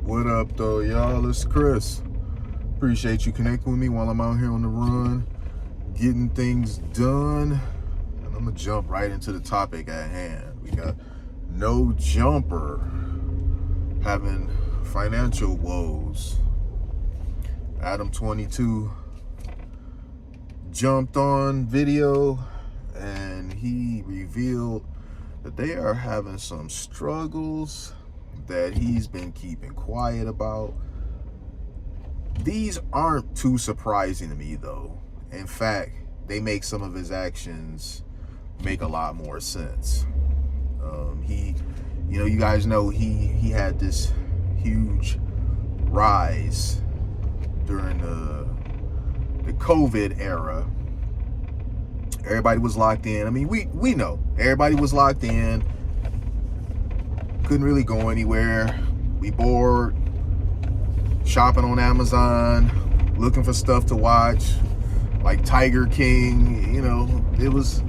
What up, though, y'all? It's Chris. Appreciate you connecting with me while I'm out here on the run, getting things done. And I'm going to jump right into the topic at hand. We got No Jumper having financial woes. Adam22 jumped on video and he revealed that they are having some struggles that he's been keeping quiet about. These aren't too surprising to me, though. In fact, they make some of his actions make a lot more sense. You guys know he had this huge rise during the COVID era. Everybody was locked in. I mean, we know everybody was locked in. Couldn't really go anywhere. We bored. Shopping on Amazon, looking for stuff to watch, like Tiger King. It was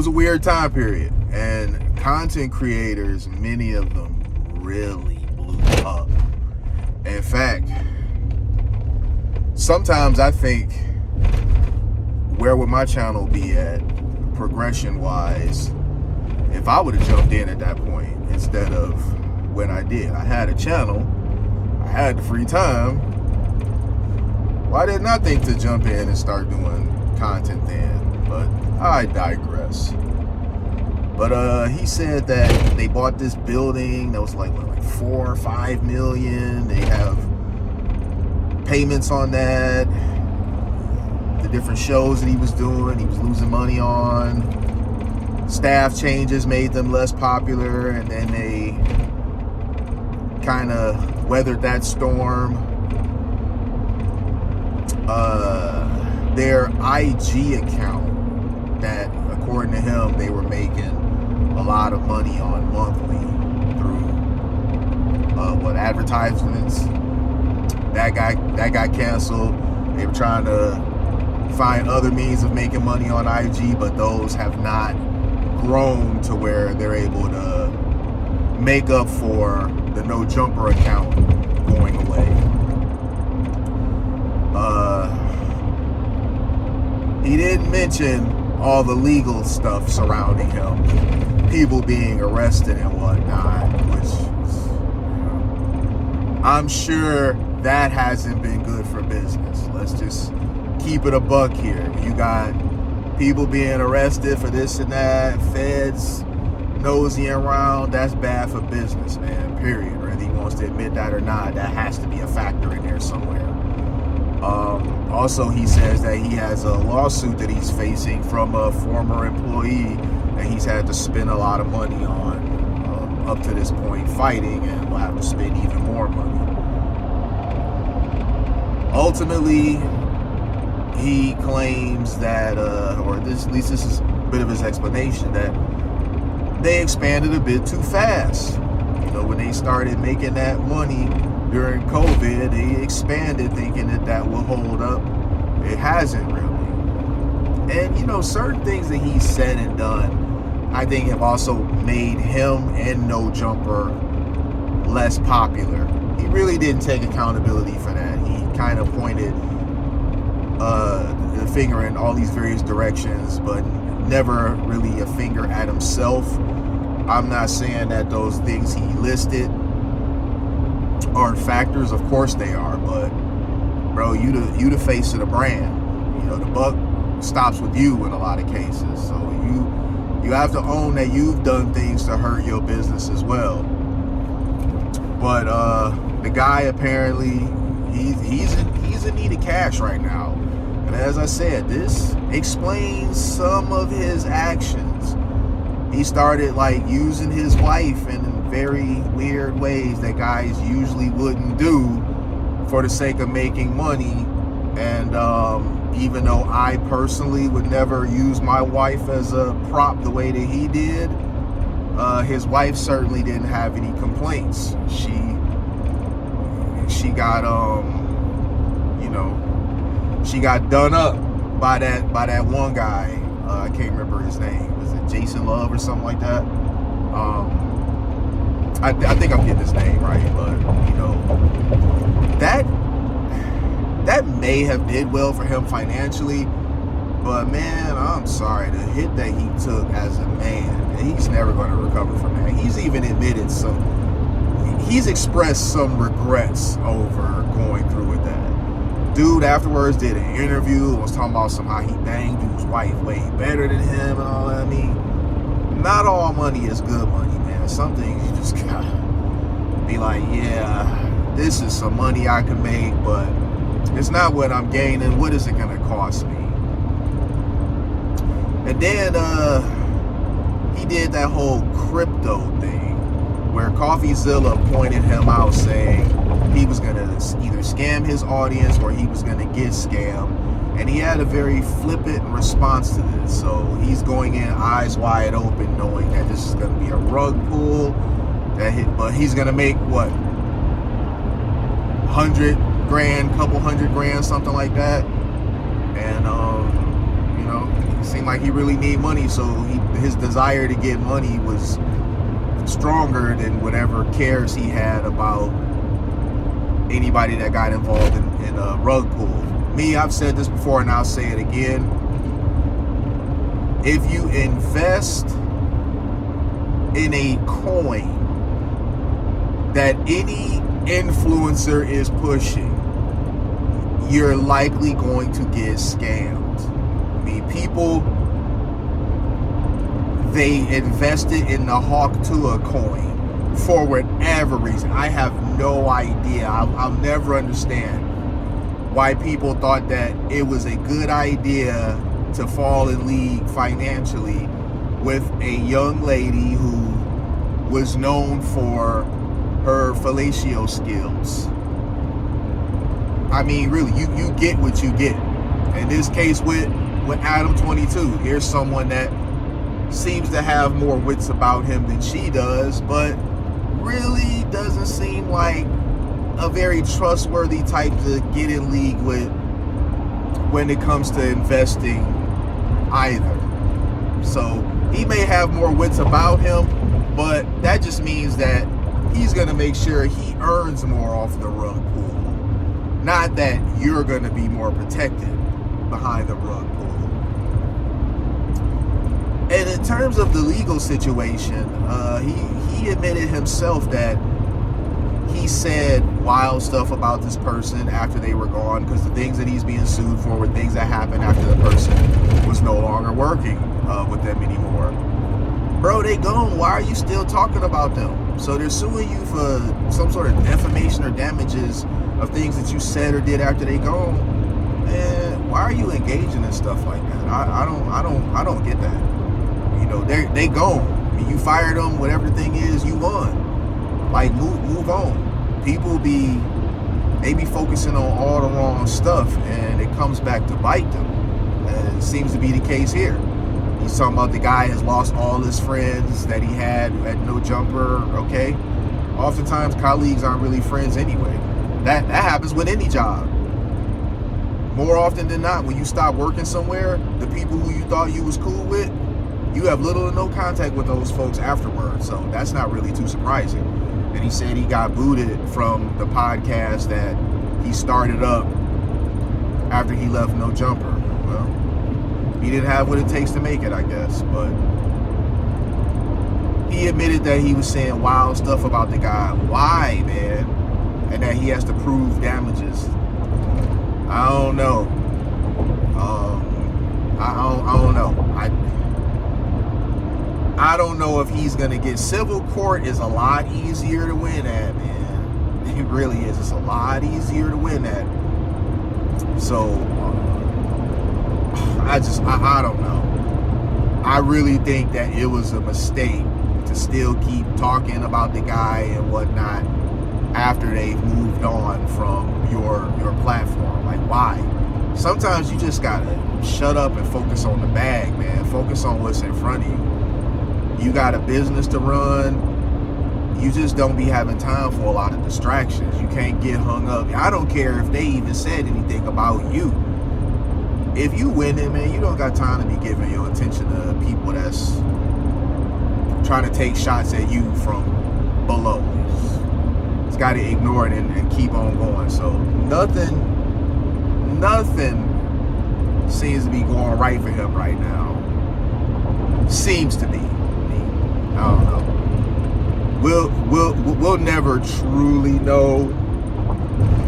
a weird time period, and content creators, many of them, really blew up. In fact, sometimes I think, where would my channel be at progression-wise if I would have jumped in at that point instead of when I did? I had a channel, I had the free time. Why didn't I think to jump in and start doing content then? But I digress. But he said that they bought this building that was like 4 or 5 million. They have payments on that. The different shows that he was doing, he was losing money on. Staff changes made them less popular, and then they kind of weathered that storm. Their IG account, that according to him they were making a lot of money on monthly through advertisements, that got canceled. They were trying to find other means of making money on IG, but those have not grown to where they're able to make up for the No Jumper account going away. He didn't mention all the legal stuff surrounding him, people being arrested and whatnot, which I'm sure that hasn't been good for business. Let's just keep it a buck here. You got people being arrested for this and that, feds nosing around. That's bad for business, man, period. Whether he wants to admit that or not, that has to be a factor in there somewhere. Also, he says that he has a lawsuit that he's facing from a former employee that he's had to spend a lot of money on up to this point fighting, and will have to spend even more money. Ultimately, he claims that, at least this is a bit of his explanation, that they expanded a bit too fast. When they started making that money during COVID, they expanded thinking that will hold up. It hasn't really. And, certain things that he's said and done, I think have also made him and No Jumper less popular. He really didn't take accountability for that. He kind of pointed the finger in all these various directions, but never really a finger at himself. I'm not saying that those things he listed aren't factors. Of course they are, but bro, you the face of the brand. The buck stops with you in a lot of cases. So you have to own that you've done things to hurt your business as well. But the guy apparently he's in need of cash right now. And as I said, this explains some of his actions. He started using his wife in very weird ways that guys usually wouldn't do for the sake of making money. And even though I personally would never use my wife as a prop the way that he did, his wife certainly didn't have any complaints. She got she got done up by that one guy. I can't remember his name. Was it Jason Love or something like that? I think I'm getting his name right, but that may have did well for him financially, but man, I'm sorry, the hit that he took as a man, he's never going to recover from that. He's even admitted he's expressed some regrets over going through with that. Dude afterwards did an interview, was talking about somehow he banged dude's wife way better than him and all that. I mean, not all money is good money, man. Some things you just gotta be like, yeah, this is some money I can make, but it's not what I'm gaining. What is it gonna cost me? And then he did that whole crypto thing where CoffeeZilla pointed him out, saying he was gonna either scam his audience or he was gonna get scammed. And he had a very flippant response to this. So he's going in eyes wide open, knowing that this is gonna be a rug pull. But he's gonna make what, 100 grand, couple hundred grand, something like that. And it seemed like he really need money, so his desire to get money was stronger than whatever cares he had about anybody that got involved in a rug pull. Me, I've said this before and I'll say it again. If you invest in a coin that any influencer is pushing, you're likely going to get scammed. I mean, people, they invested in the Hawk Tua coin for whatever reason. I have no idea. I'll never understand why people thought that it was a good idea to fall in league financially with a young lady who was known for her fellatio skills. I mean, really, you get what you get. In this case with Adam 22, here's someone that seems to have more wits about him than she does, but really doesn't seem like a very trustworthy type to get in league with when it comes to investing either. So he may have more wits about him, but that just means that he's going to make sure he earns more off the rug pull. Not that you're going to be more protected behind the rug pull. And in terms of the legal situation, he admitted himself that he said wild stuff about this person after they were gone, because the things that he's being sued for were things that happened after the person was no longer working with them anymore. Bro, they gone. Why are you still talking about them? So they're suing you for some sort of defamation or damages of things that you said or did after they gone. And why are you engaging in stuff like that? I don't get that. They gone. I mean, you fired them, whatever the thing is, you won. Like, move on. People be focusing on all the wrong stuff, and it comes back to bite them. And it seems to be the case here. He's talking about the guy has lost all his friends that he had at No Jumper. Okay, oftentimes colleagues aren't really friends anyway. That happens with any job. More often than not, when you stop working somewhere, the people who you thought you was cool with, you have little to no contact with those folks afterwards. So that's not really too surprising. And he said he got booted from the podcast that he started up after he left No Jumper. Well, he didn't have what it takes to make it, I guess. But he admitted that he was saying wild stuff about the guy. Why, man? And that he has to prove damages. I don't know. I don't know. I don't know if he's gonna get civil court. Is a lot easier to win at, man. It really is. It's a lot easier to win at. So I don't know. I really think that it was a mistake to still keep talking about the guy and whatnot after they've moved on from your platform. Like, why? Sometimes you just gotta shut up and focus on the bag, man. Focus on what's in front of you. You got a business to run. You just don't be having time for a lot of distractions. You can't get hung up. I don't care if they even said anything about you. If you winning, man, you don't got time to be giving your attention to people that's trying to take shots at you from below. He's got to ignore it and keep on going. So nothing seems to be going right for him right now. Seems to be. I don't know. We'll never truly know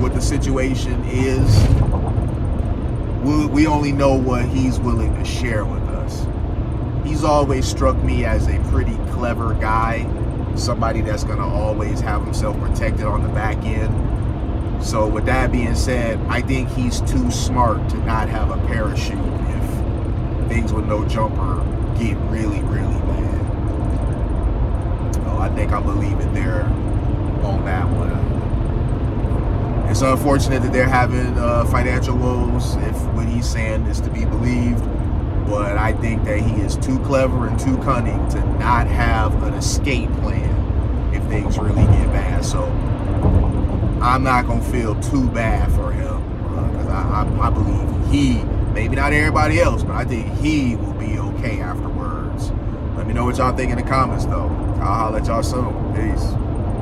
what the situation is. We only know what he's willing to share with us. He's always struck me as a pretty clever guy, somebody that's going to always have himself protected on the back end. So with that being said, I think he's too smart to not have a parachute if things with no jumper get really, really bad. So I think I'm going to leave it there on that one. It's unfortunate that they're having financial woes, if what he's saying is to be believed. But I think that he is too clever and too cunning to not have an escape plan if things really get bad. So I'm not going to feel too bad for him because I believe he, maybe not everybody else, but I think he will be okay afterwards. Let me know what y'all think in the comments, though. I'll holler at y'all soon. Peace.